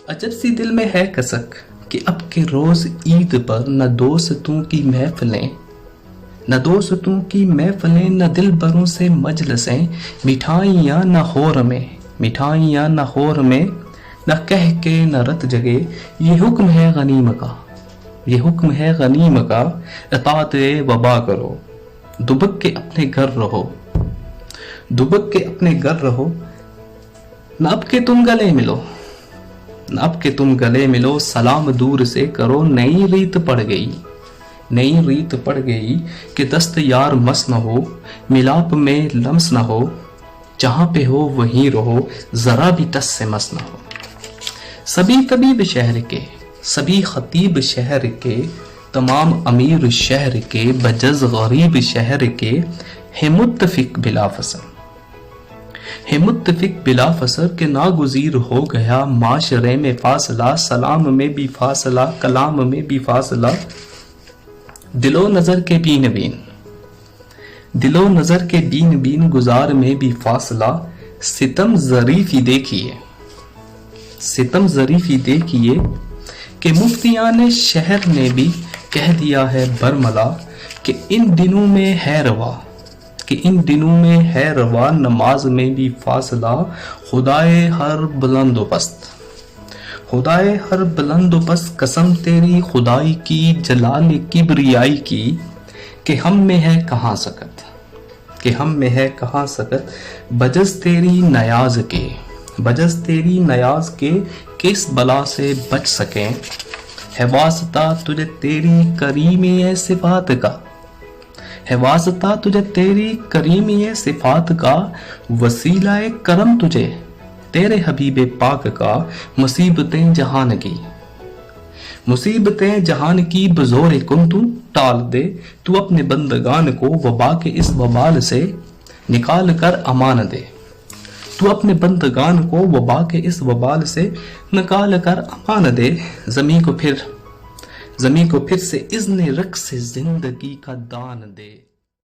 अजब सी दिल में है कसक कि अब के रोज ईद पर न दोस्तों की महफिलें न दिल बरों से मजलसें, मिठाइयाँ न होर में न कह के न रत जगे। ये हुक्म है गनीम का इताअत वबा करो। दुबक के अपने घर रहो न अब के तुम गले मिलो सलाम दूर से करो। नई रीत पड़ गई कि दस्त यार मस न हो, मिलाप में लम्स न हो। जहां पे हो वहीं रहो, जरा भी टस से मस न हो। सभी तबीब शहर के, सभी खतीब शहर के, तमाम अमीर शहर के, बजज गरीब शहर के, है मुत्तफिक बिला फसर के नागुज़ीर हो गया माशरे में फासला। सलाम में भी फासला, कलाम में भी फासला। दिलो नजर के बीन बीन गुजार में भी फासला। सितम ज़रीफ़ी देखिए कि मुफ्तियाने शहर ने भी कह दिया है बरमला कि इन दिनों में है रवा नमाज में भी फासला। खुदाए हर बुलंद व पस्त कसम तेरी खुदाई की, जलाल किबरियाई की, कि हम में है कहाँ सकत बजस तेरी नयाज के किस बला से बच सकें। है वास्ता तुझे तेरी करीमी सिफात का, वसीला करम तुझे तेरे हबीब पाक का। मुसीबतें जहान की बज़ोर कुन तू टाल दे। तू अपने बंदगान को वबा के इस वबाल से निकाल कर अमान दे। ज़मीं को फिर से इज़्न रक़्स ज़िंदगी का दान दे।